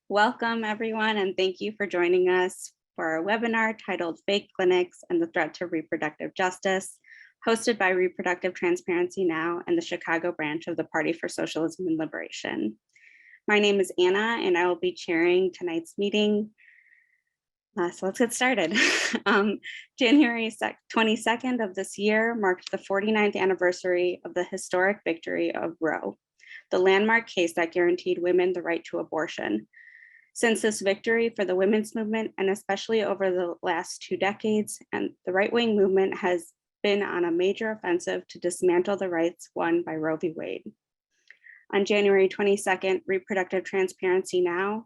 Welcome, everyone, and thank you for joining us for our webinar titled Fake Clinics and the Threat to Reproductive Justice, hosted by Reproductive Transparency Now and the Chicago branch of the Party for Socialism and Liberation. My name is Anna, and I will be chairing tonight's meeting. So let's get started. January 22nd of this year marked the 49th anniversary of the historic victory of Roe, the landmark case that guaranteed women the right to abortion. Since this victory for the women's movement, and especially over the last 2 decades, and the right-wing movement has been on a major offensive to dismantle the rights won by Roe v. Wade. On January 22nd, Reproductive Transparency Now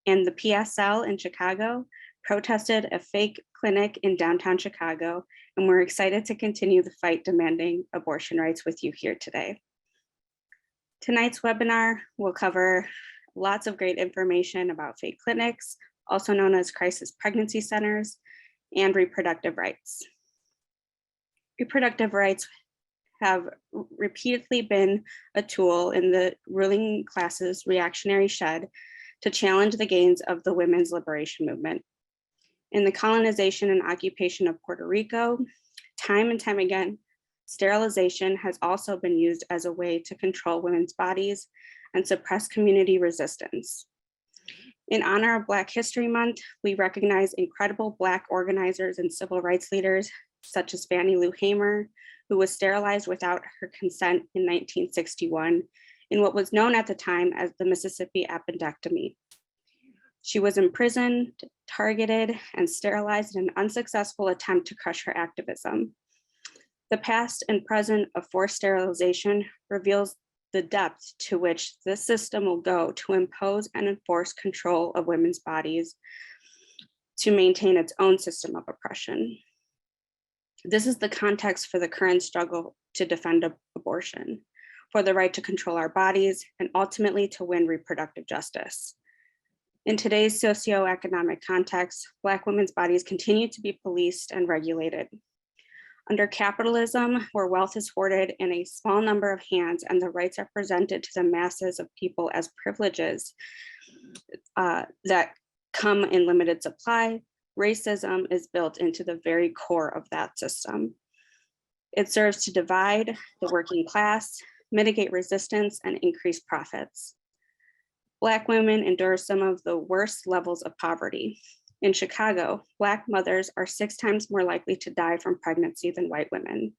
and the PSL in Chicago protested a fake clinic in downtown Chicago, and we're excited to continue the fight demanding abortion rights with you here today. Tonight's webinar will cover lots of great information about fake clinics, also known as crisis pregnancy centers, and reproductive rights. Reproductive rights have repeatedly been a tool in the ruling class's reactionary shed to challenge the gains of the women's liberation movement. In the colonization and occupation of Puerto Rico, time and time again, sterilization has also been used as a way to control women's bodies and suppress community resistance. In honor of Black History Month, we recognize incredible Black organizers and civil rights leaders, such as Fannie Lou Hamer, who was sterilized without her consent in 1961 in what was known at the time as the Mississippi appendectomy. She was imprisoned, targeted, and sterilized in an unsuccessful attempt to crush her activism. The past and present of forced sterilization reveals the depth to which this system will go to impose and enforce control of women's bodies to maintain its own system of oppression. This is the context for the current struggle to defend abortion, for the right to control our bodies, and ultimately to win reproductive justice. In today's socioeconomic context, Black women's bodies continue to be policed and regulated. Under capitalism, where wealth is hoarded in a small number of hands and the rights are presented to the masses of people as privileges that come in limited supply, racism is built into the very core of that system. It serves to divide the working class, mitigate resistance, and increase profits. Black women endure some of the worst levels of poverty. In Chicago, Black mothers are 6 times more likely to die from pregnancy than white women.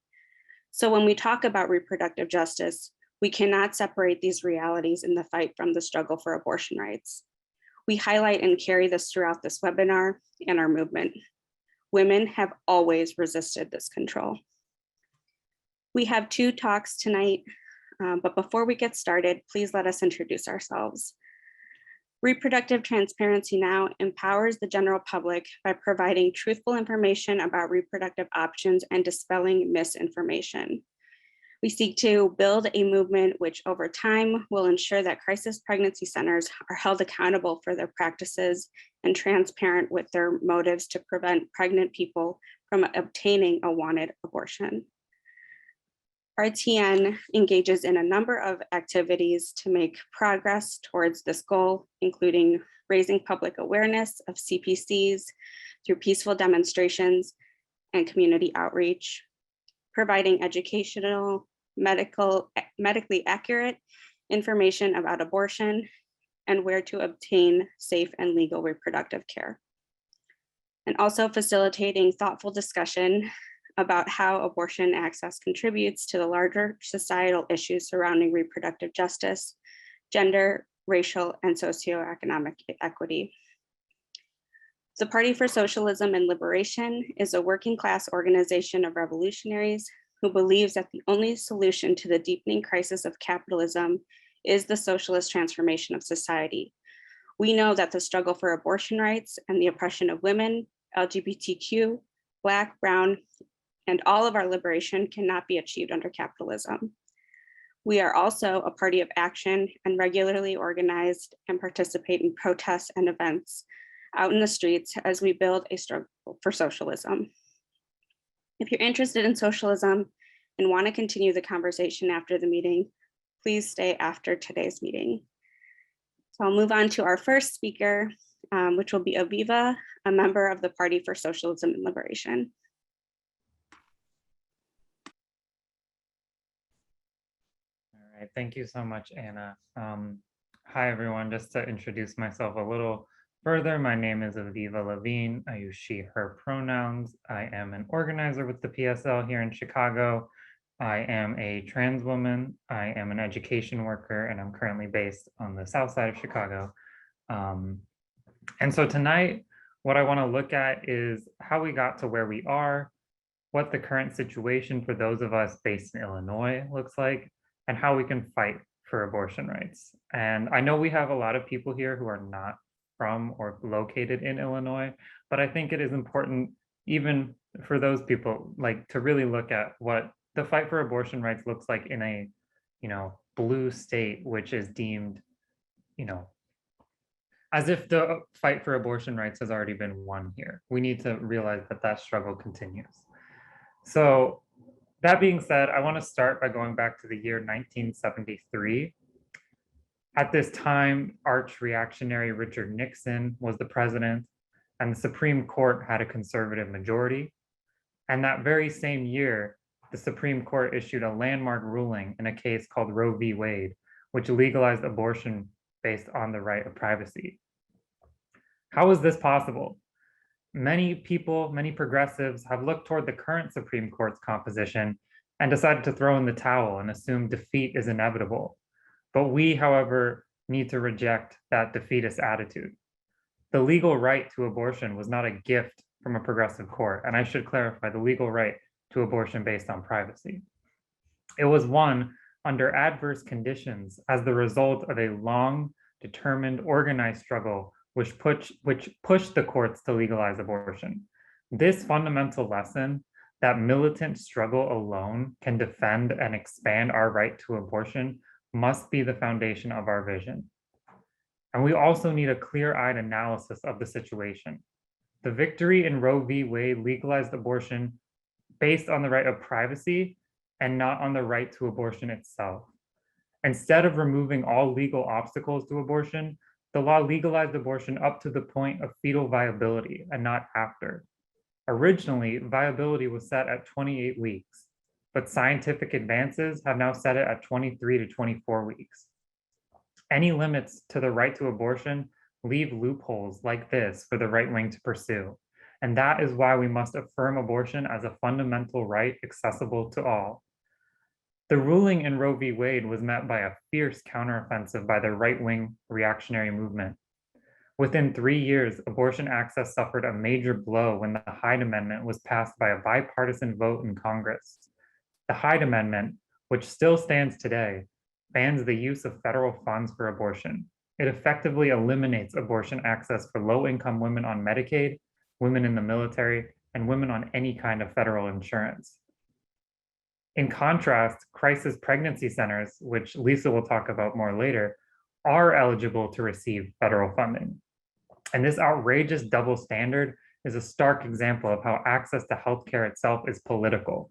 So when we talk about reproductive justice, we cannot separate these realities in the fight from the struggle for abortion rights. We highlight and carry this throughout this webinar and our movement. Women have always resisted this control. We have 2 talks tonight, but before we get started, please let us introduce ourselves. Reproductive Transparency Now empowers the general public by providing truthful information about reproductive options and dispelling misinformation. We seek to build a movement which over time will ensure that crisis pregnancy centers are held accountable for their practices and transparent with their motives to prevent pregnant people from obtaining a wanted abortion. RTN engages in a number of activities to make progress towards this goal, including raising public awareness of CPCs through peaceful demonstrations and community outreach, providing educational, medically accurate information about abortion and where to obtain safe and legal reproductive care, and also facilitating thoughtful discussion about how abortion access contributes to the larger societal issues surrounding reproductive justice, gender, racial, and socioeconomic equity. The Party for Socialism and Liberation is a working class organization of revolutionaries who believes that the only solution to the deepening crisis of capitalism is the socialist transformation of society. We know that the struggle for abortion rights and the oppression of women, LGBTQ, Black, Brown, and all of our liberation cannot be achieved under capitalism. We are also a party of action and regularly organized and participate in protests and events out in the streets as we build a struggle for socialism. If you're interested in socialism and want to continue the conversation after the meeting, please stay after today's meeting. So I'll move on to our first speaker, which will be Aviva, a member of the Party for Socialism and Liberation. All right, thank you so much, Anna. Hi, everyone. Just to introduce myself a little further, my name is Aviva Levine. I use she, her pronouns. I am an organizer with the PSL here in Chicago. I am a trans woman. I am an education worker, and I'm currently based on the south side of Chicago. And so tonight, what I want to look at is how we got to where we are, what the current situation for those of us based in Illinois looks like, and how we can fight for abortion rights. And I know we have a lot of people here who are not from or located in Illinois, but I think it is important, even for those people, like to really look at what the fight for abortion rights looks like in a, blue state, which is deemed, as if the fight for abortion rights has already been won here. We need to realize that that struggle continues. So that being said, I want to start by going back to the year 1973. At this time, arch reactionary Richard Nixon was the president, and the Supreme Court had a conservative majority. And that very same year, the Supreme Court issued a landmark ruling in a case called Roe v. Wade, which legalized abortion based on the right of privacy. How is this possible? Many people, many progressives have looked toward the current Supreme Court's composition and decided to throw in the towel and assume defeat is inevitable. But we, however, need to reject that defeatist attitude. The legal right to abortion was not a gift from a progressive court, and I should clarify the legal right to abortion based on privacy. It was won under adverse conditions as the result of a long, determined, organized struggle which pushed the courts to legalize abortion. This fundamental lesson that militant struggle alone can defend and expand our right to abortion must be the foundation of our vision. And we also need a clear-eyed analysis of the situation. The victory in Roe v. Wade legalized abortion based on the right of privacy and not on the right to abortion itself. Instead of removing all legal obstacles to abortion, the law legalized abortion up to the point of fetal viability and not after. Originally, viability was set at 28 weeks, but scientific advances have now set it at 23 to 24 weeks. Any limits to the right to abortion leave loopholes like this for the right wing to pursue. And that is why we must affirm abortion as a fundamental right accessible to all. The ruling in Roe v. Wade was met by a fierce counteroffensive by the right-wing reactionary movement. Within 3 years, abortion access suffered a major blow when the Hyde Amendment was passed by a bipartisan vote in Congress. The Hyde Amendment, which still stands today, bans the use of federal funds for abortion. It effectively eliminates abortion access for low-income women on Medicaid, women in the military, and women on any kind of federal insurance. In contrast, crisis pregnancy centers, which Lisa will talk about more later, are eligible to receive federal funding. And this outrageous double standard is a stark example of how access to healthcare itself is political.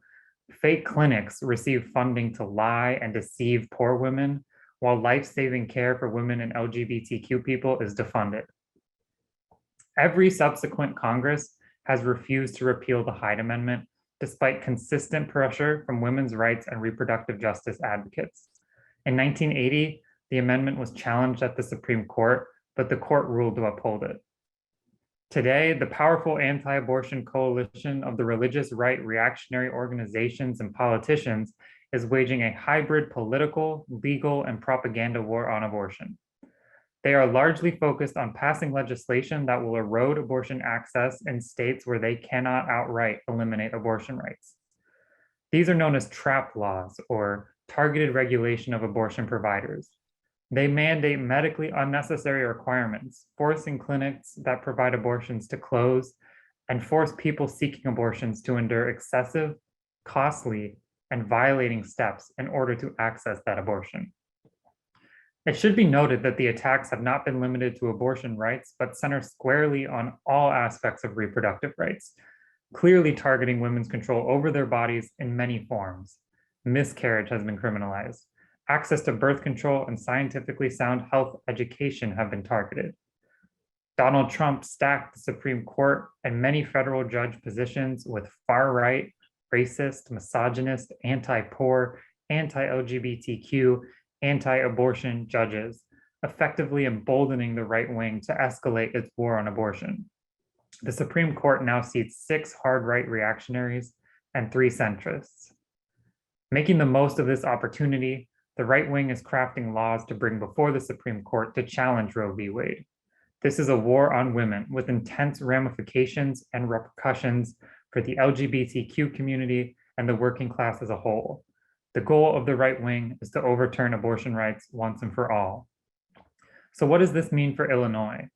Fake clinics receive funding to lie and deceive poor women, while life-saving care for women and LGBTQ people is defunded. Every subsequent Congress has refused to repeal the Hyde Amendment, despite consistent pressure from women's rights and reproductive justice advocates. In 1980, the amendment was challenged at the Supreme Court, but the court ruled to uphold it. Today, the powerful anti-abortion coalition of the religious right reactionary organizations and politicians is waging a hybrid political, legal, and propaganda war on abortion. They are largely focused on passing legislation that will erode abortion access in states where they cannot outright eliminate abortion rights. These are known as trap laws, or targeted regulation of abortion providers. They mandate medically unnecessary requirements, forcing clinics that provide abortions to close, and force people seeking abortions to endure excessive, costly, and violating steps in order to access that abortion. It should be noted that the attacks have not been limited to abortion rights, but center squarely on all aspects of reproductive rights, clearly targeting women's control over their bodies in many forms. Miscarriage has been criminalized. Access to birth control and scientifically sound health education have been targeted. Donald Trump stacked the Supreme Court and many federal judge positions with far-right, racist, misogynist, anti-poor, anti-LGBTQ, anti-abortion judges, effectively emboldening the right wing to escalate its war on abortion. The Supreme Court now seats 6 hard-right reactionaries and 3 centrists. Making the most of this opportunity, the right wing is crafting laws to bring before the Supreme Court to challenge Roe v. Wade. This is a war on women with intense ramifications and repercussions for the LGBTQ community and the working class as a whole. The goal of the right wing is to overturn abortion rights once and for all. So what does this mean for Illinois?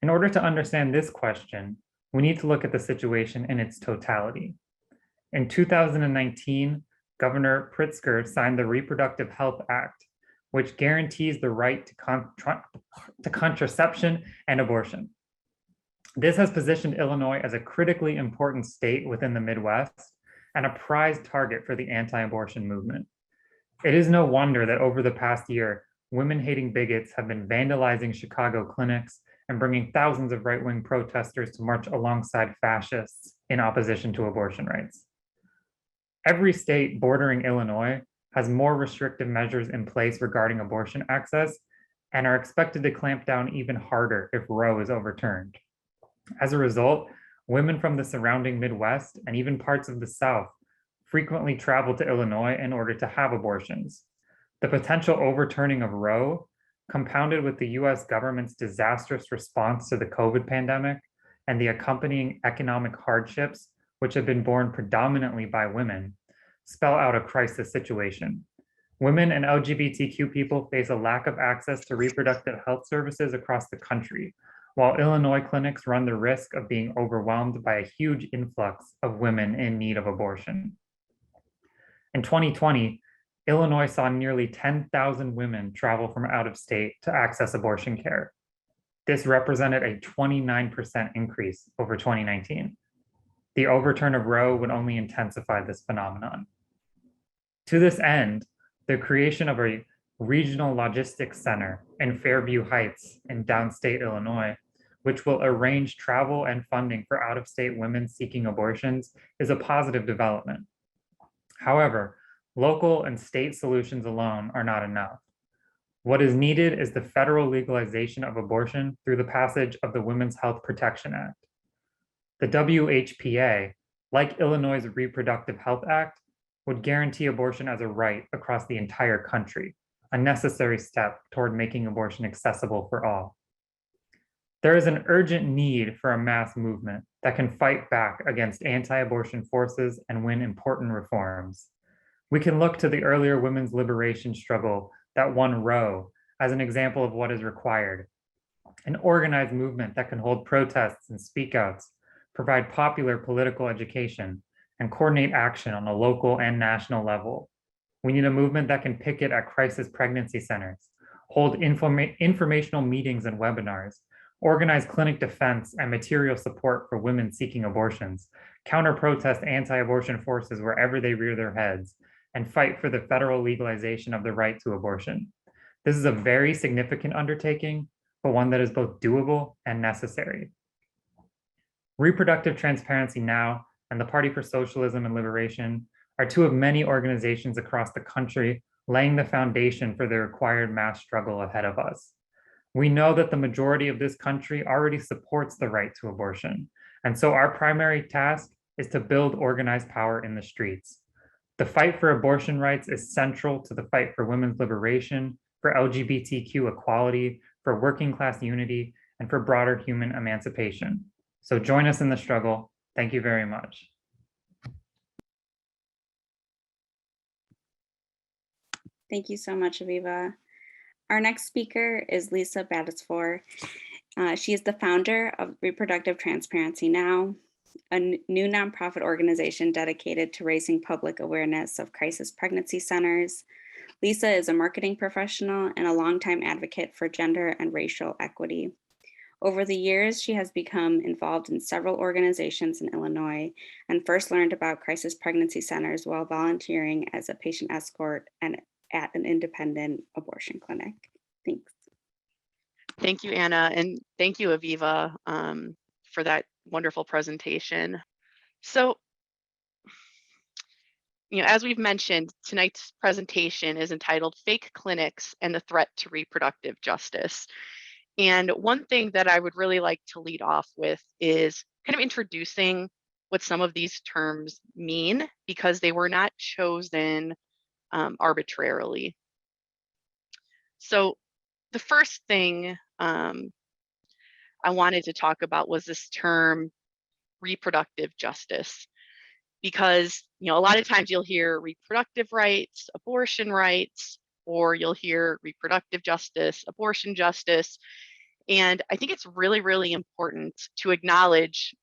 In order to understand this question, we need to look at the situation in its totality. In 2019, Governor Pritzker signed the Reproductive Health Act, which guarantees the right to contraception and abortion. This has positioned Illinois as a critically important state within the Midwest and a prized target for the anti-abortion movement. It is no wonder that over the past year, women-hating bigots have been vandalizing Chicago clinics and bringing thousands of right-wing protesters to march alongside fascists in opposition to abortion rights. Every state bordering Illinois has more restrictive measures in place regarding abortion access and are expected to clamp down even harder if Roe is overturned. As a result, women from the surrounding Midwest and even parts of the South frequently travel to Illinois in order to have abortions. The potential overturning of Roe, compounded with the US government's disastrous response to the COVID pandemic and the accompanying economic hardships, which have been borne predominantly by women, spell out a crisis situation. Women and LGBTQ people face a lack of access to reproductive health services across the country, while Illinois clinics run the risk of being overwhelmed by a huge influx of women in need of abortion. In 2020, Illinois saw nearly 10,000 women travel from out of state to access abortion care. This represented a 29% increase over 2019. The overturn of Roe would only intensify this phenomenon. To this end, the creation of a regional logistics center in Fairview Heights in downstate Illinois, which will arrange travel and funding for out-of-state women seeking abortions, is a positive development. However, local and state solutions alone are not enough. What is needed is the federal legalization of abortion through the passage of the Women's Health Protection Act. The WHPA, like Illinois' Reproductive Health Act, would guarantee abortion as a right across the entire country, a necessary step toward making abortion accessible for all. There is an urgent need for a mass movement that can fight back against anti-abortion forces and win important reforms. We can look to the earlier women's liberation struggle that won Roe as an example of what is required. An organized movement that can hold protests and speakouts, provide popular political education, and coordinate action on a local and national level. We need a movement that can picket at crisis pregnancy centers, hold informational meetings and webinars, organize clinic defense and material support for women seeking abortions, counter-protest anti-abortion forces wherever they rear their heads, and fight for the federal legalization of the right to abortion. This is a very significant undertaking, but one that is both doable and necessary. Reproductive Transparency Now and the Party for Socialism and Liberation are two of many organizations across the country laying the foundation for the required mass struggle ahead of us. We know that the majority of this country already supports the right to abortion, and so our primary task is to build organized power in the streets. The fight for abortion rights is central to the fight for women's liberation, for LGBTQ equality, for working class unity, and for broader human emancipation. So join us in the struggle. Thank you very much. Thank you so much, Aviva. Our next speaker is Lisa Battisfor. She is the founder of Reproductive Transparency Now, a new nonprofit organization dedicated to raising public awareness of crisis pregnancy centers. Lisa is a marketing professional and a longtime advocate for gender and racial equity. Over the years, she has become involved in several organizations in Illinois and first learned about crisis pregnancy centers while volunteering as a patient escort and at an independent abortion clinic. Thanks. Thank you, Anna, and thank you, Aviva, for that wonderful presentation. So, as we've mentioned, tonight's presentation is entitled Fake Clinics and the Threat to Reproductive Justice. And one thing that I would really like to lead off with is kind of introducing what some of these terms mean, because they were not chosen arbitrarily. So the first thing I wanted to talk about was this term reproductive justice, because a lot of times you'll hear reproductive rights, abortion rights, or you'll hear reproductive justice, abortion justice. And I think it's really, really important to acknowledge,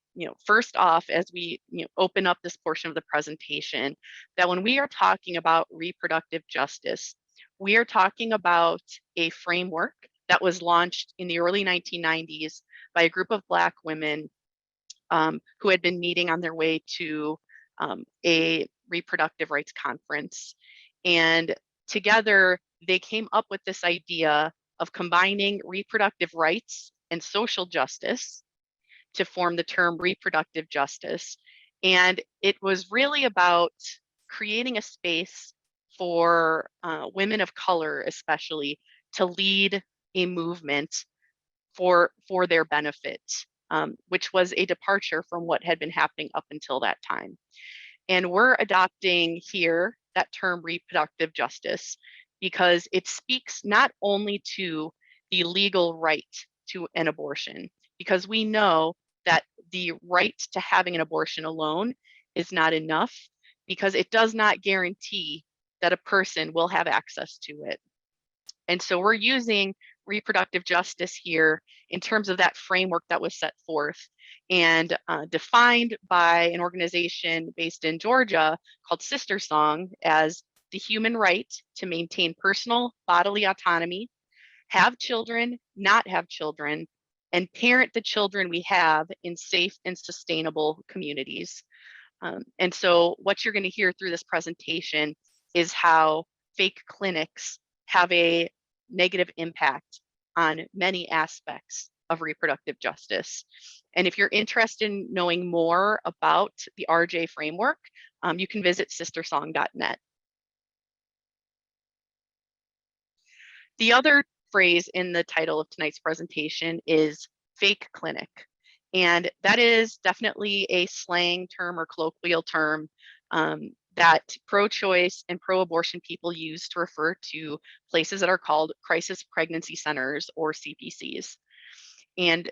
first off, as we open up this portion of the presentation, that when we are talking about reproductive justice, we are talking about a framework that was launched in the early 1990s by a group of Black women who had been meeting on their way to a reproductive rights conference. And together, they came up with this idea of combining reproductive rights and social justice to form the term reproductive justice. And it was really about creating a space for women of color, especially, to lead a movement for their benefit, which was a departure from what had been happening up until that time. And we're adopting here that term reproductive justice because it speaks not only to the legal right to an abortion, because we know that the right to having an abortion alone is not enough, because it does not guarantee that a person will have access to it. And so we're using reproductive justice here in terms of that framework that was set forth and defined by an organization based in Georgia called Sister Song as the human right to maintain personal bodily autonomy, have children, not have children, and parent the children we have in safe and sustainable communities. And so what you're going to hear through this presentation is how fake clinics have a negative impact on many aspects of reproductive justice. And if you're interested in knowing more about the RJ framework, you can visit sistersong.net. The other phrase in the title of tonight's presentation is fake clinic. And that is definitely a slang term or colloquial term that pro-choice and pro-abortion people use to refer to places that are called crisis pregnancy centers, or CPCs. And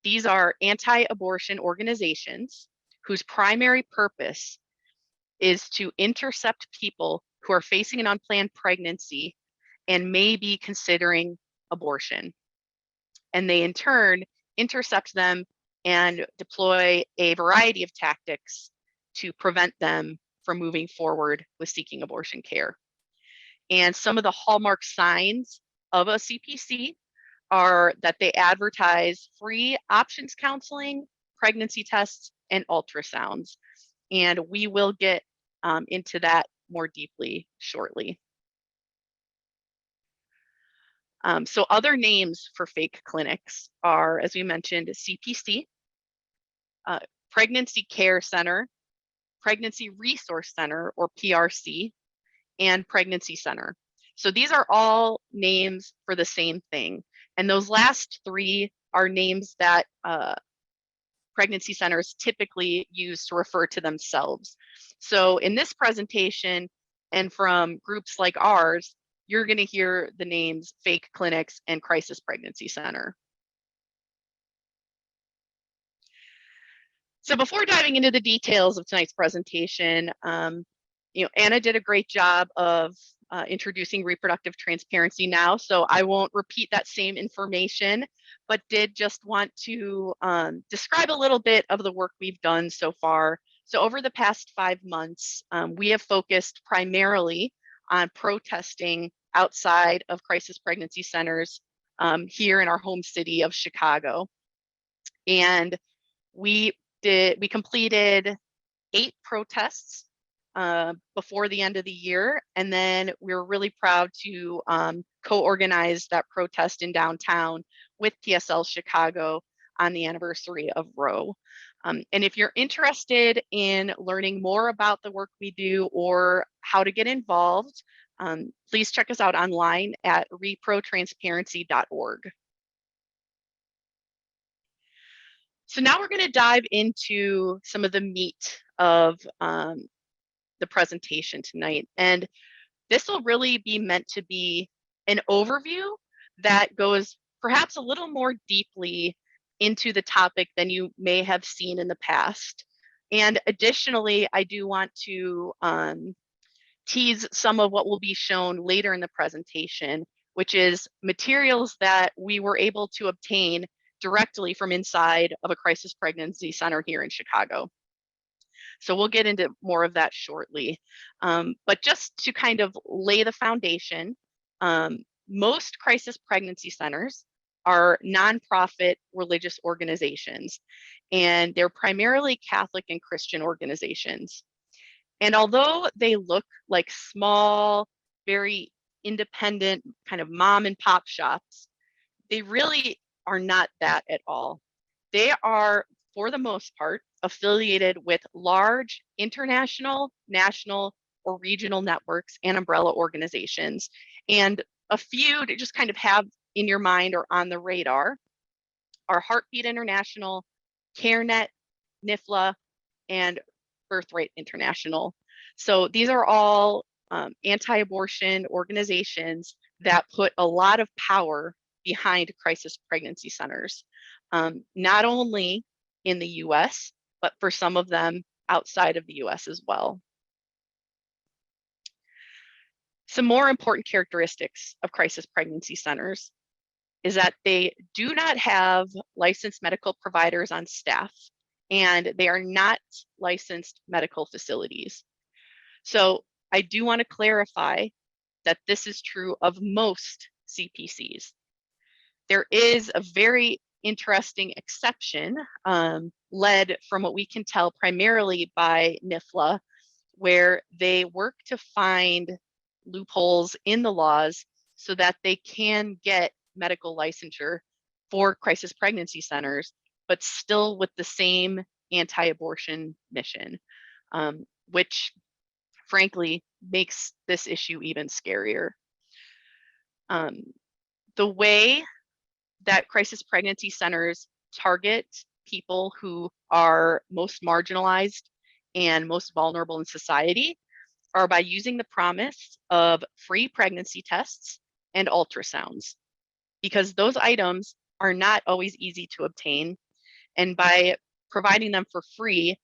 these are anti-abortion organizations whose primary purpose is to intercept people who are facing an unplanned pregnancy and may be considering abortion. And they in turn intercept them and deploy a variety of tactics to prevent them from moving forward with seeking abortion care. And some of the hallmark signs of a CPC are that they advertise free options counseling, pregnancy tests, and ultrasounds. And we will get into that more deeply shortly. So other names for fake clinics are, as we mentioned, CPC, Pregnancy Care Center, Pregnancy Resource Center, or PRC, and Pregnancy Center. So these are all names for the same thing. And those last three are names that pregnancy centers typically use to refer to themselves. So in this presentation, and from groups like ours, you're going to hear the names fake clinics and crisis pregnancy center. So before diving into the details of tonight's presentation, Anna did a great job of introducing Reproductive Transparency Now, so I won't repeat that same information, but did just want to describe a little bit of the work we've done so far. So over the past 5 months, we have focused primarily on protesting outside of crisis pregnancy centers here in our home city of Chicago. And we completed 8 protests before the end of the year. And then we're really proud to co-organize that protest in downtown with PSL Chicago on the anniversary of Roe. And if you're interested in learning more about the work we do or how to get involved, please check us out online at reprotransparency.org. So now we're going to dive into some of the meat of the presentation tonight. And this will really be meant to be an overview that goes perhaps a little more deeply into the topic than you may have seen in the past. And additionally, I do want to tease some of what will be shown later in the presentation, which is materials that we were able to obtain directly from inside of a crisis pregnancy center here in Chicago. So we'll get into more of that shortly. But just to kind of lay the foundation, most crisis pregnancy centers are nonprofit religious organizations, and they're primarily Catholic and Christian organizations. And although they look like small, very independent kind of mom and pop shops, they really are not that at all. They are, for the most part, affiliated with large international, national, or regional networks and umbrella organizations. And a few to just kind of have in your mind or on the radar are Heartbeat International, CareNet, NIFLA, and Birthright International. So these are all anti-abortion organizations that put a lot of power behind crisis pregnancy centers, not only in the US, but for some of them outside of the US as well. Some more important characteristics of crisis pregnancy centers is that they do not have licensed medical providers on staff, and they are not licensed medical facilities. So I do want to clarify that this is true of most CPCs. There is a very interesting exception led from what we can tell primarily by NIFLA, where they work to find loopholes in the laws so that they can get medical licensure for crisis pregnancy centers, but still with the same anti-abortion mission, which frankly makes this issue even scarier. The way that crisis pregnancy centers target people who are most marginalized and most vulnerable in society are by using the promise of free pregnancy tests and ultrasounds, because those items are not always easy to obtain. And by providing them for free,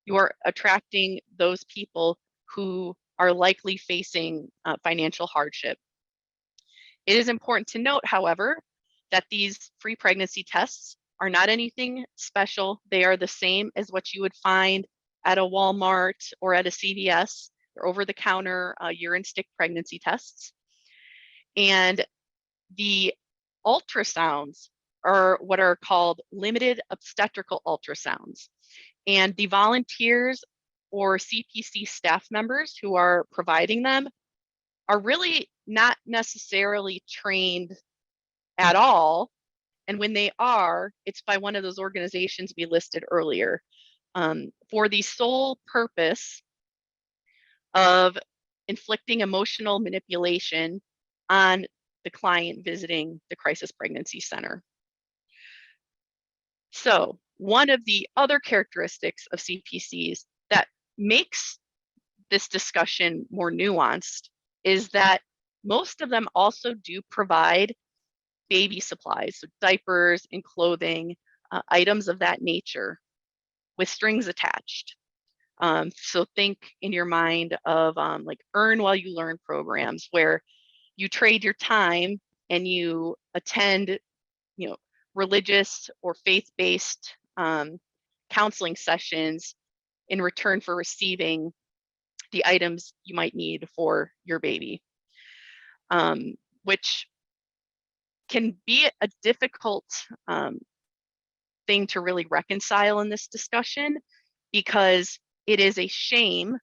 you are attracting those people who are likely facing financial hardship. It is important to note, however, that these free pregnancy tests are not anything special. They are the same as what you would find at a Walmart or at a CVS. They're over-the-counter urine stick pregnancy tests. And the ultrasounds are what are called limited obstetrical ultrasounds. And the volunteers or CPC staff members who are providing them are really not necessarily trained at all. And when they are, it's by one of those organizations we listed earlier, for the sole purpose of inflicting emotional manipulation on the client visiting the crisis pregnancy center. So one of the other characteristics of CPCs that makes this discussion more nuanced is that most of them also do provide baby supplies, so diapers and clothing, items of that nature with strings attached. So think in your mind of like earn while you learn programs where you trade your time and you attend, religious or faith-based counseling sessions in return for receiving the items you might need for your baby, which can be a difficult thing to really reconcile in this discussion, because it is a shame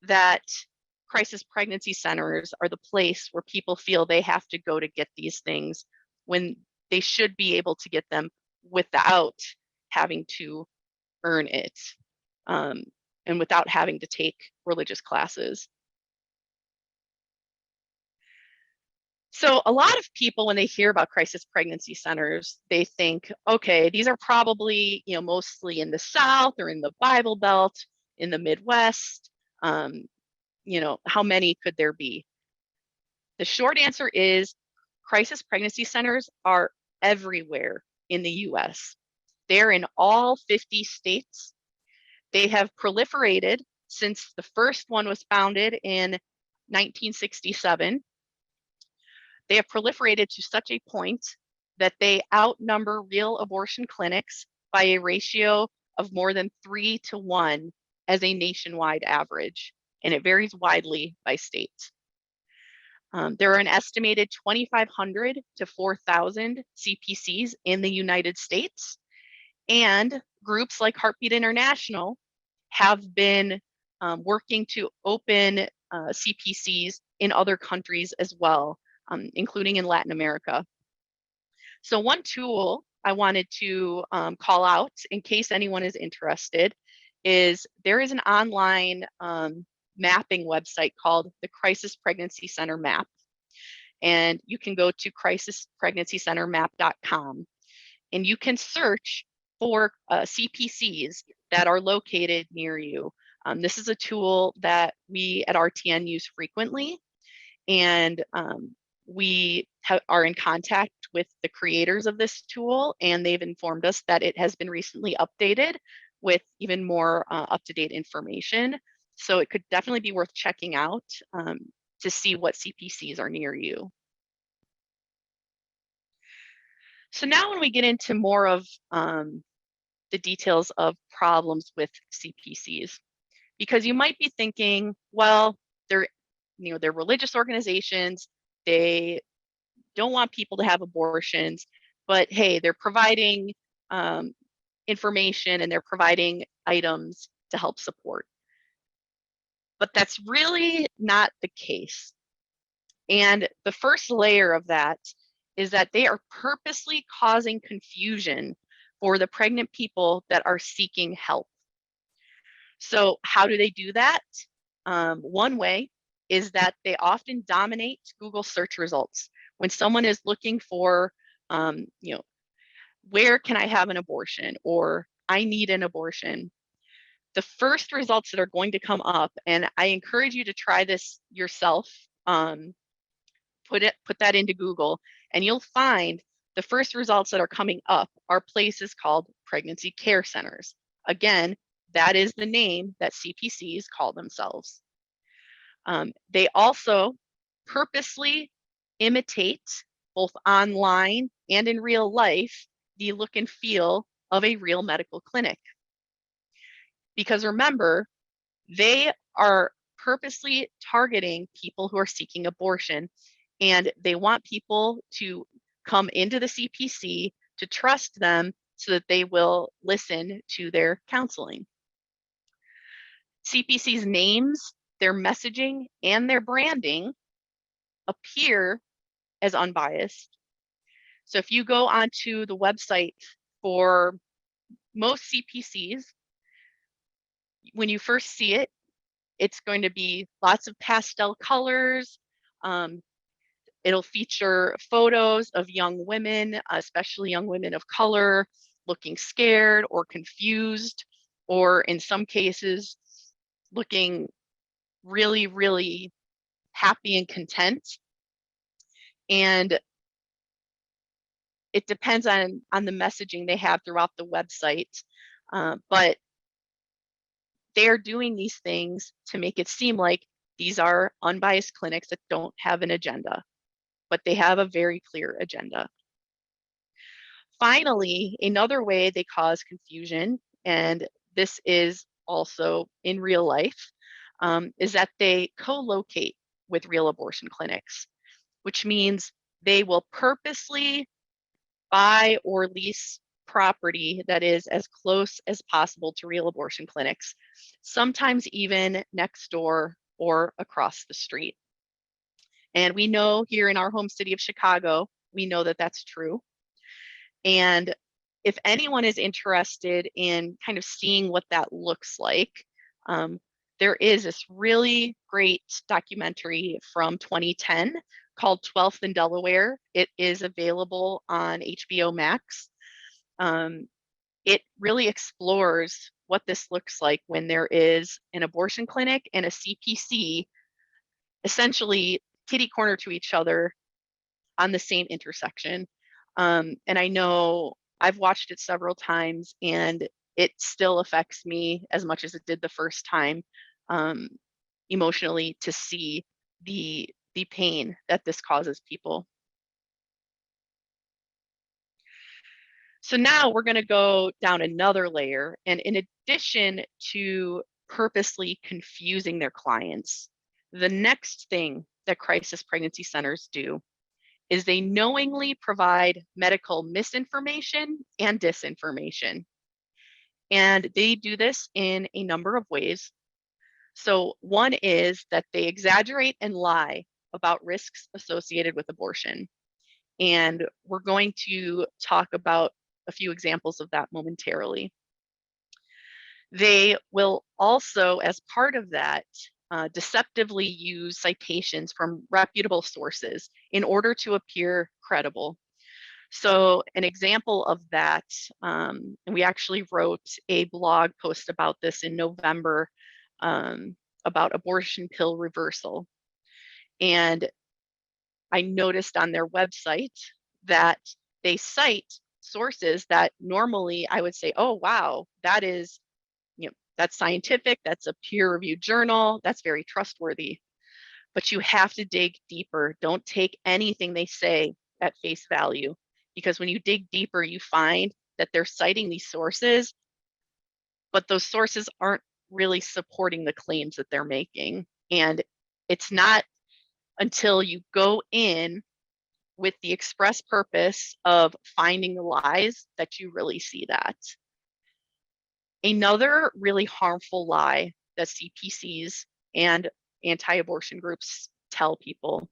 that crisis pregnancy centers are the place where people feel they have to go to get these things when they should be able to get them without having to earn it, and without having to take religious classes. So a lot of people, when they hear about crisis pregnancy centers, they think, okay, these are probably, mostly in the South or in the Bible Belt, in the Midwest. How many could there be? The short answer is crisis pregnancy centers are everywhere in the US. They're in all 50 states. They have proliferated since the first one was founded in 1967. They have proliferated to such a point that they outnumber real abortion clinics by a ratio of more than 3 to 1 as a nationwide average, and it varies widely by state. There are an estimated 2,500 to 4,000 CPCs in the United States, and groups like Heartbeat International have been working to open CPCs in other countries as well, including in Latin America. So one tool I wanted to call out in case anyone is interested is there is an online mapping website called the Crisis Pregnancy Center Map. And you can go to crisispregnancycentermap.com and you can search for CPCs that are located near you. This is a tool that we at RTN use frequently, and we are in contact with the creators of this tool, and they've informed us that it has been recently updated with even more up-to-date information. So it could definitely be worth checking out to see what CPCs are near you. So now when we get into more of the details of problems with CPCs, because you might be thinking, well, they're religious organizations, they don't want people to have abortions, but hey, they're providing information and they're providing items to help support. But that's really not the case. And the first layer of that is that they are purposely causing confusion for the pregnant people that are seeking help. So how do they do that? One way is that they often dominate Google search results. When someone is looking for, where can I have an abortion, or I need an abortion, the first results that are going to come up, and I encourage you to try this yourself, put that into Google, and you'll find the first results that are coming up are places called pregnancy care centers. Again, that is the name that CPCs call themselves. They also purposely imitate, both online and in real life, the look and feel of a real medical clinic. Because remember, they are purposely targeting people who are seeking abortion, and they want people to come into the CPC to trust them so that they will listen to their counseling. CPC's names, their messaging, and their branding appear as unbiased. So if you go onto the website for most CPCs, when you first see it, it's going to be lots of pastel colors. It'll feature photos of young women, especially young women of color, looking scared or confused, or in some cases, looking really, really happy and content. And it depends on the messaging they have throughout the website, but they are doing these things to make it seem like these are unbiased clinics that don't have an agenda, but they have a very clear agenda. Finally, another way they cause confusion, and this is also in real life, is that they co-locate with real abortion clinics, which means they will purposely buy or lease property that is as close as possible to real abortion clinics, sometimes even next door or across the street. And we know here in our home city of Chicago, we know that that's true. And if anyone is interested in kind of seeing what that looks like, there is this really great documentary from 2010 called 12th in Delaware. It is available on HBO Max. It really explores what this looks like when there is an abortion clinic and a CPC essentially kitty corner to each other on the same intersection. And I know I've watched it several times and it still affects me as much as it did the first time, emotionally, to see the pain that this causes people. So now we're going to go down another layer. And in addition to purposely confusing their clients, the next thing that crisis pregnancy centers do is they knowingly provide medical misinformation and disinformation. And they do this in a number of ways. So one is that they exaggerate and lie about risks associated with abortion. And we're going to talk about a few examples of that momentarily. They will also, as part of that, deceptively use citations from reputable sources in order to appear credible. So an example of that, and we actually wrote a blog post about this in November, about abortion pill reversal. And I noticed on their website that they cite sources that normally I would say, oh, wow, that is, that's scientific, that's a peer-reviewed journal, that's very trustworthy. But you have to dig deeper. Don't take anything they say at face value, because when you dig deeper, you find that they're citing these sources, but those sources aren't really supporting the claims that they're making. And it's not until you go in with the express purpose of finding the lies that you really see that. Another really harmful lie that CPCs and anti-abortion groups tell people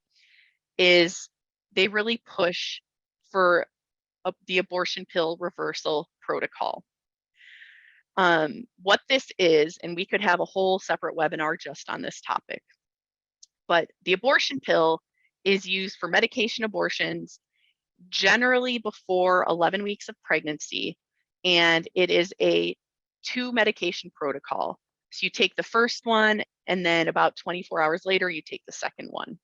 is they really push for the abortion pill reversal protocol. What this is, and we could have a whole separate webinar just on this topic, but the abortion pill is used for medication abortions generally before 11 weeks of pregnancy, and it is a 2 medication protocol. So you take the first one, and then about 24 hours later, you take the second one.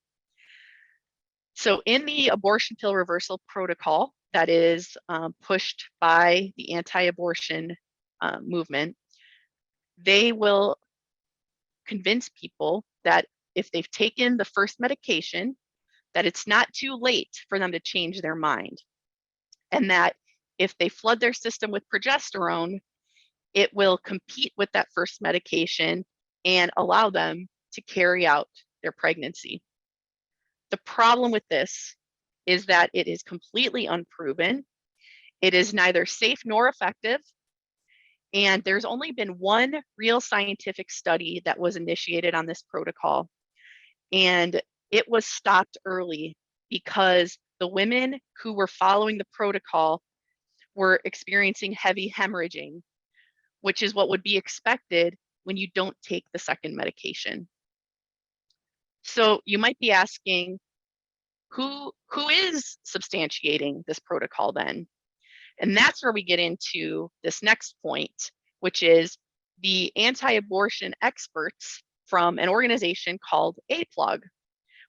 So in the abortion pill reversal protocol that is pushed by the anti-abortion movement, they will convince people that if they've taken the first medication, that it's not too late for them to change their mind. And that if they flood their system with progesterone, it will compete with that first medication and allow them to carry out their pregnancy. The problem with this is that it is completely unproven. It is neither safe nor effective. And there's only been one real scientific study that was initiated on this protocol. And it was stopped early because the women who were following the protocol were experiencing heavy hemorrhaging, which is what would be expected when you don't take the second medication. So you might be asking, who is substantiating this protocol then? And that's where we get into this next point, which is the anti-abortion experts from an organization called APLOG,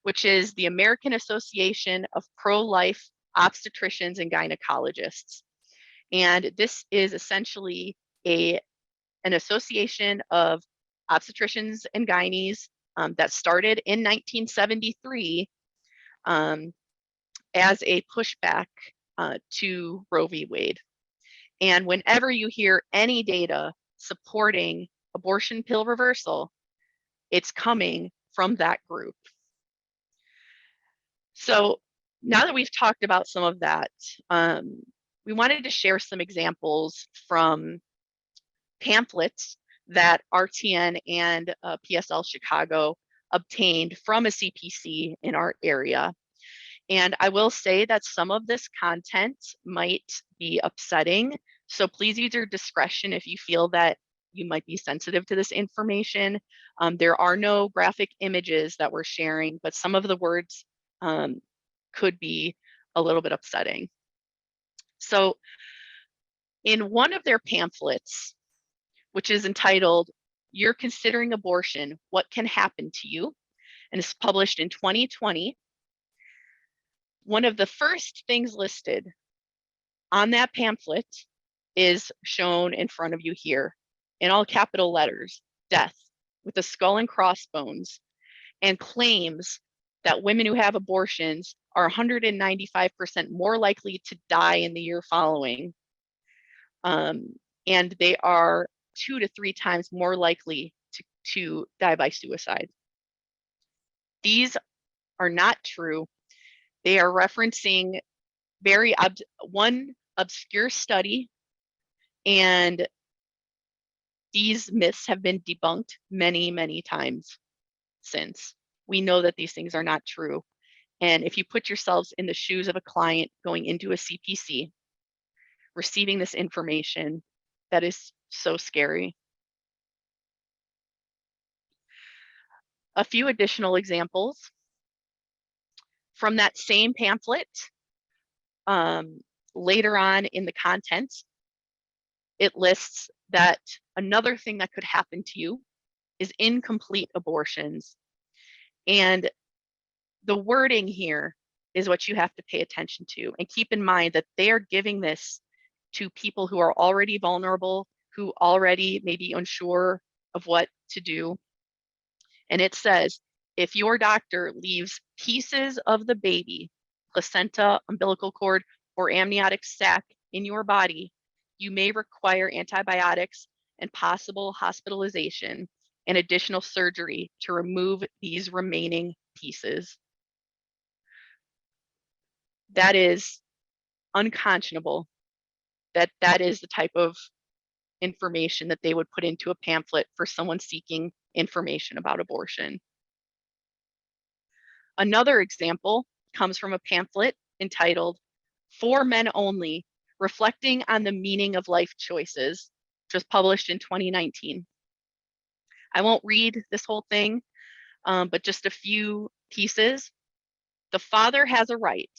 which is the American Association of Pro-Life Obstetricians and Gynecologists. And this is essentially an association of obstetricians and gynes that started in 1973 as a pushback to Roe v. Wade. And whenever you hear any data supporting abortion pill reversal, it's coming from that group. So now that we've talked about some of that, we wanted to share some examples from pamphlets that RTN and PSL Chicago obtained from a CPC in our area. And I will say that some of this content might be upsetting. So please use your discretion if you feel that you might be sensitive to this information. There are no graphic images that we're sharing, but some of the words could be a little bit upsetting. So in one of their pamphlets, which is entitled, "You're Considering Abortion, What Can Happen to You?" and is published in 2020, one of the first things listed on that pamphlet is shown in front of you here in all capital letters, death, with a skull and crossbones, and claims that women who have abortions are 195% more likely to die in the year following. And they are 2 to 3 times more likely to die by suicide. These are not true. They are referencing one obscure study, and these myths have been debunked many, many times since. We know that these things are not true. And if you put yourselves in the shoes of a client going into a CPC, receiving this information, that is so scary. A few additional examples from that same pamphlet. Later on in the content, it lists that another thing that could happen to you is incomplete abortions. And the wording here is what you have to pay attention to. And keep in mind that they are giving this to people who are already vulnerable, who already may be unsure of what to do. And it says, if your doctor leaves pieces of the baby, placenta, umbilical cord, or amniotic sac in your body, you may require antibiotics and possible hospitalization and additional surgery to remove these remaining pieces. That is unconscionable. That is the type of information that they would put into a pamphlet for someone seeking information about abortion. Another example comes from a pamphlet entitled "For Men Only, Reflecting on the Meaning of Life Choices," which was published in 2019. I won't read this whole thing, but just a few pieces. The father has a right.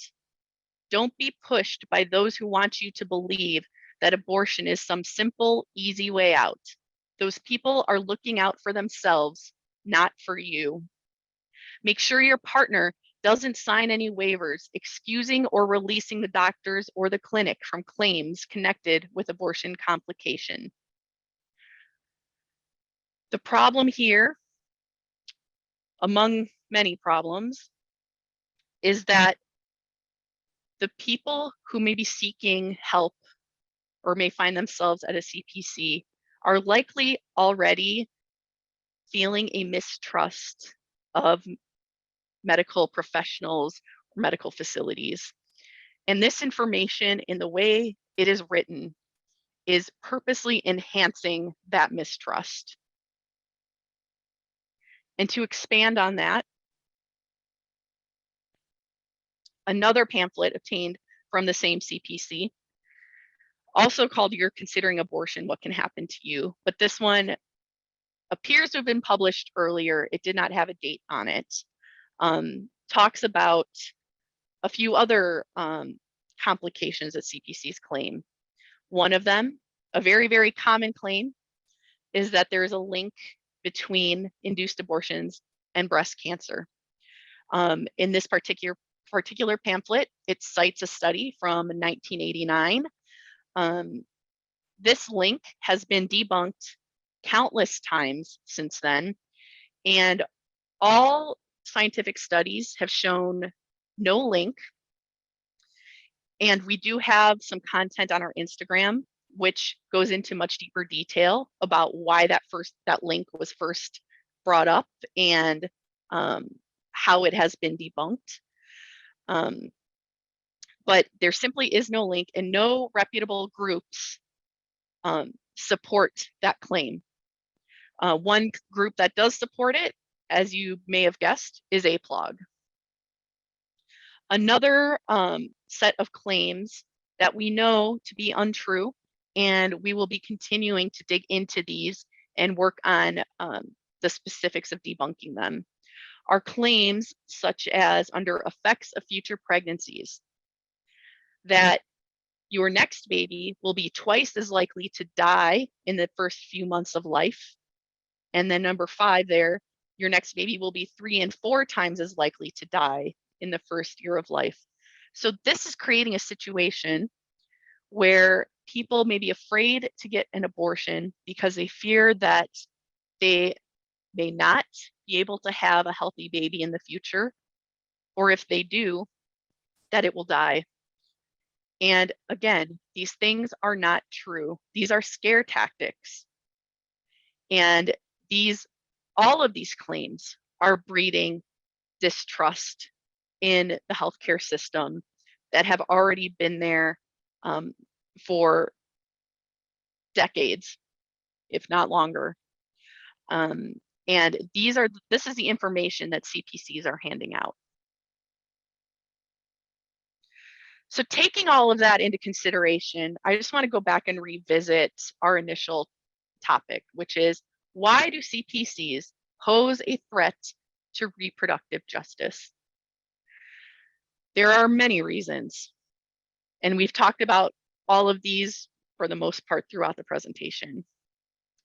Don't be pushed by those who want you to believe that abortion is some simple, easy way out. Those people are looking out for themselves, not for you. Make sure your partner doesn't sign any waivers excusing or releasing the doctors or the clinic from claims connected with abortion complication. The problem here, among many problems, is that the people who may be seeking help or may find themselves at a CPC are likely already feeling a mistrust of medical professionals or medical facilities. And this information, in the way it is written, is purposely enhancing that mistrust. And to expand on that, another pamphlet obtained from the same CPC, also called "You're Considering Abortion, What Can Happen to You?" But this one appears to have been published earlier. It did not have a date on it. Talks about a few other complications that CPCs claim. One of them, a very, very common claim, is that there is a link between induced abortions and breast cancer. In this particular pamphlet, it cites a study from 1989. This link has been debunked countless times since then, and all scientific studies have shown no link. And we do have some content on our Instagram which goes into much deeper detail about why that link was first brought up and how it has been debunked. but there simply is no link, and no reputable groups support that claim. One group that does support it, as you may have guessed, is APLOG. Another set of claims that we know to be untrue, and we will be continuing to dig into these and work on the specifics of debunking them, are claims such as under effects of future pregnancies, that your next baby will be twice as likely to die in the first few months of life. And then number 5 there, your next baby will be 3 and 4 times as likely to die in the first year of life. So this is creating a situation where people may be afraid to get an abortion because they fear that they may not be able to have a healthy baby in the future, or if they do, that it will die. And again, these things are not true. These are scare tactics. And all of these claims are breeding distrust in the healthcare system that have already been there for decades, if not longer. And this is the information that CPCs are handing out. So taking all of that into consideration, I just want to go back and revisit our initial topic, which is, why do CPCs pose a threat to reproductive justice? There are many reasons, and we've talked about all of these for the most part throughout the presentation.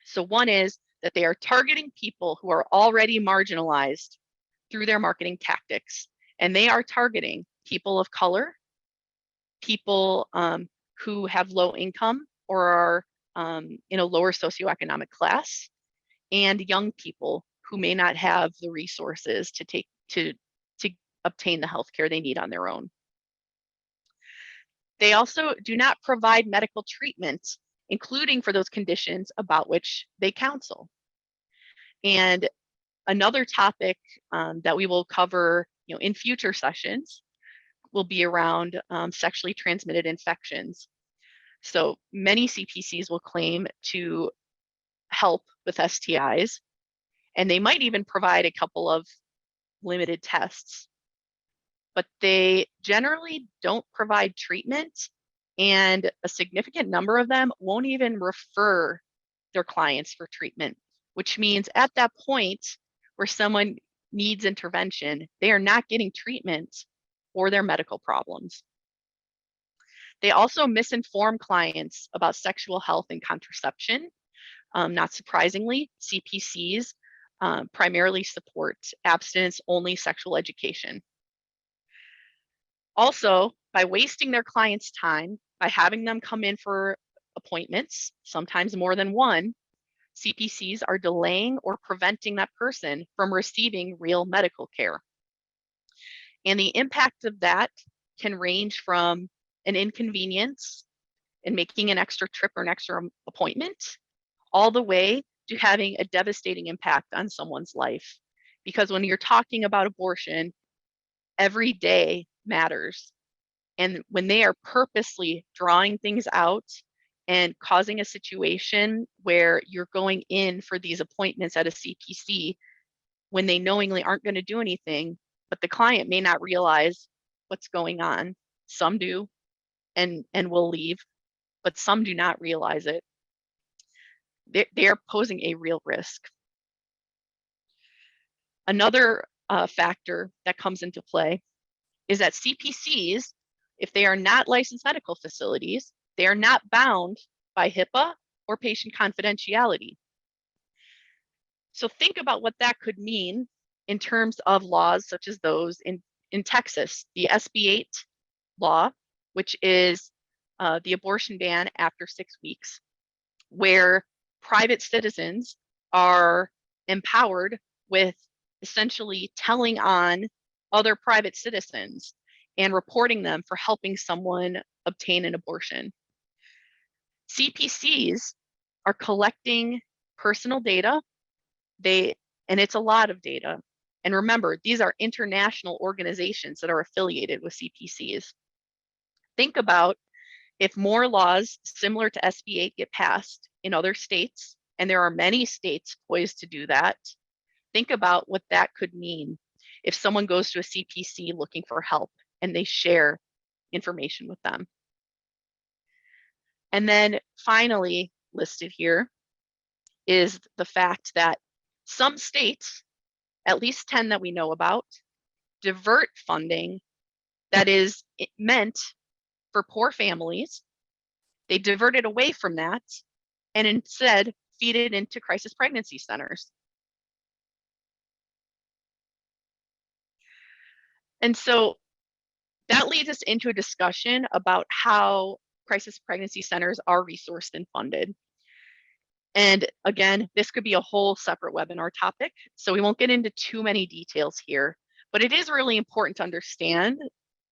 So one is that they are targeting people who are already marginalized through their marketing tactics, and they are targeting people of color, people who have low income or are in a lower socioeconomic class, and young people who may not have the resources to obtain the healthcare they need on their own. They also do not provide medical treatment, including for those conditions about which they counsel. And another topic that we will cover, in future sessions will be around sexually transmitted infections. So many CPCs will claim to help with STIs, and they might even provide a couple of limited tests, but they generally don't provide treatment, and a significant number of them won't even refer their clients for treatment, which means at that point where someone needs intervention, they are not getting treatment for their medical problems. They also misinform clients about sexual health and contraception. Not surprisingly, CPCs primarily support abstinence-only sexual education. Also, by wasting their clients' time, by having them come in for appointments, sometimes more than one, CPCs are delaying or preventing that person from receiving real medical care. And the impact of that can range from an inconvenience in making an extra trip or an extra appointment, all the way to having a devastating impact on someone's life. Because when you're talking about abortion, every day matters. And when they are purposely drawing things out and causing a situation where you're going in for these appointments at a CPC when they knowingly aren't going to do anything, but the client may not realize what's going on. Some do and will leave, but some do not realize it. They are posing a real risk. Another factor that comes into play is that CPCs, if they are not licensed medical facilities, they are not bound by HIPAA or patient confidentiality. So think about what that could mean in terms of laws such as those in Texas, the SB 8 law, which is the abortion ban after 6 weeks, where private citizens are empowered with essentially telling on other private citizens and reporting them for helping someone obtain an abortion. CPCs are collecting personal data, and it's a lot of data. And remember, these are international organizations that are affiliated with CPCs. Think about if more laws similar to SB 8 get passed in other states, and there are many states poised to do that. Think about what that could mean if someone goes to a CPC looking for help and they share information with them. And then finally listed here is the fact that some states, at least 10 that we know about, divert funding that is meant for poor families. They divert it away from that and instead feed it into crisis pregnancy centers. And so that leads us into a discussion about how crisis pregnancy centers are resourced and funded. And again, this could be a whole separate webinar topic, so we won't get into too many details here, but it is really important to understand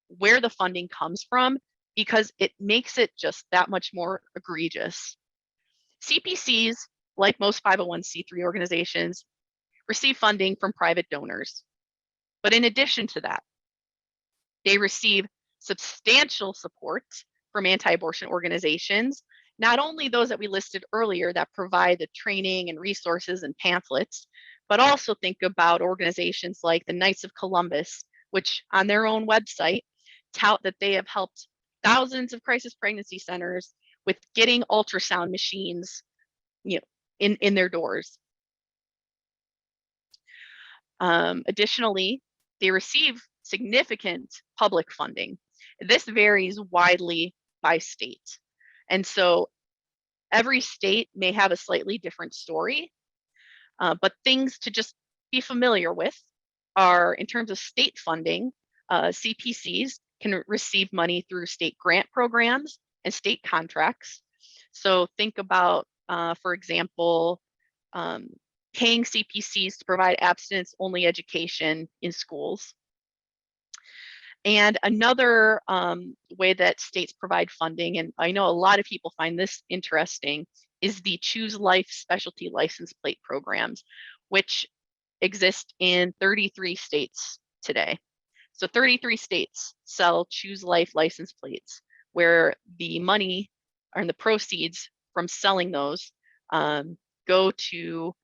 where the funding comes from because it makes it just that much more egregious. CPCs, like most 501c3 organizations, receive funding from private donors. But in addition to that, they receive substantial support from anti-abortion organizations, not only those that we listed earlier that provide the training and resources and pamphlets, but also think about organizations like the Knights of Columbus, which on their own website tout that they have helped thousands of crisis pregnancy centers with getting ultrasound machines, in their doors. Additionally, they receive significant public funding. This varies widely by state. And so every state may have a slightly different story, but things to just be familiar with are, in terms of state funding, CPCs can receive money through state grant programs and state contracts. So think about, for example, paying CPCs to provide abstinence-only education in schools. And another way that states provide funding, and I know a lot of people find this interesting, is the Choose Life specialty license plate programs, which exist in 33 states today. So 33 states sell Choose Life license plates, where the money and the proceeds from selling those go to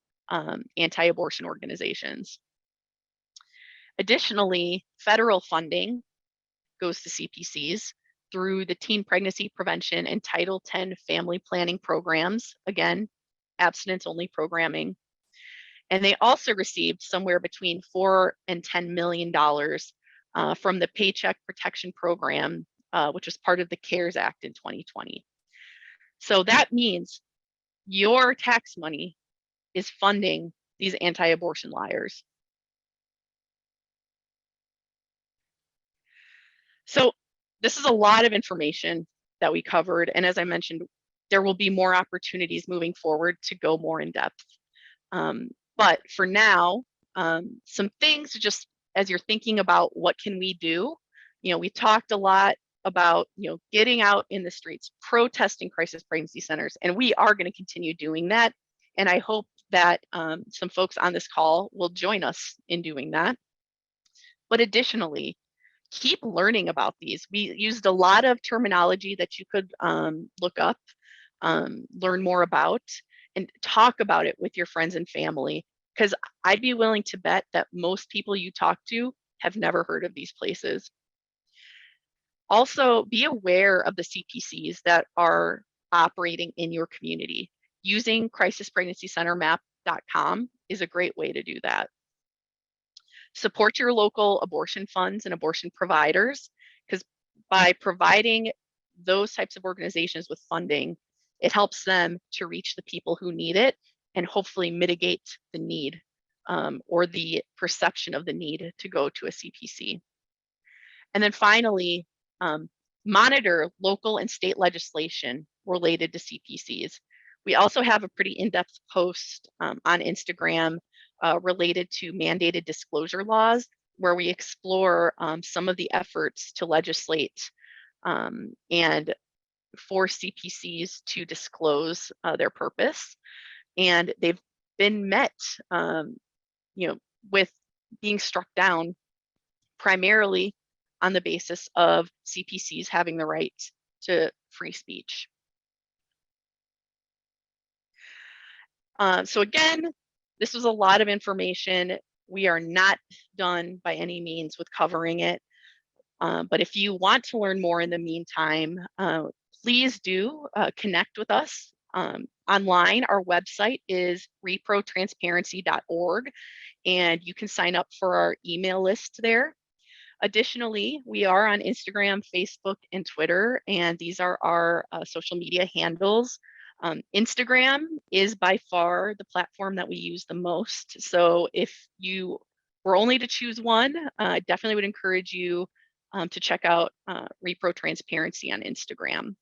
anti-abortion organizations. Additionally, federal funding goes to CPCs through the Teen Pregnancy Prevention and Title X Family Planning programs, again, abstinence-only programming. And they also received somewhere between $4 and $10 million from the Paycheck Protection Program, which was part of the CARES Act in 2020. So that means your tax money is funding these anti-abortion liars. So this is a lot of information that we covered. And as I mentioned, there will be more opportunities moving forward to go more in depth. But for now, some things just as you're thinking about what can we do, we talked a lot about, getting out in the streets, protesting crisis pregnancy centers, and we are going to continue doing that. And I hope that some folks on this call will join us in doing that. But additionally, keep learning about these. We used a lot of terminology that you could look up, learn more about, and talk about it with your friends and family, because I'd be willing to bet that most people you talk to have never heard of these places. Also, be aware of the CPCs that are operating in your community. Using crisispregnancycentermap.com is a great way to do that. Support your local abortion funds and abortion providers, because by providing those types of organizations with funding, it helps them to reach the people who need it and hopefully mitigate the need or the perception of the need to go to a CPC. And then finally, monitor local and state legislation related to CPCs. We also have a pretty in-depth post on Instagram related to mandated disclosure laws, where we explore some of the efforts to legislate and for CPCs to disclose their purpose. And they've been met, with being struck down primarily on the basis of CPCs having the right to free speech. So again, this was a lot of information. We are not done by any means with covering it. But if you want to learn more in the meantime, please do connect with us online. Our website is reprotransparency.org, and you can sign up for our email list there. Additionally, we are on Instagram, Facebook, and Twitter, and these are our social media handles. Instagram is by far the platform that we use the most. So if you were only to choose one, I definitely would encourage you to check out Repro Transparency on Instagram.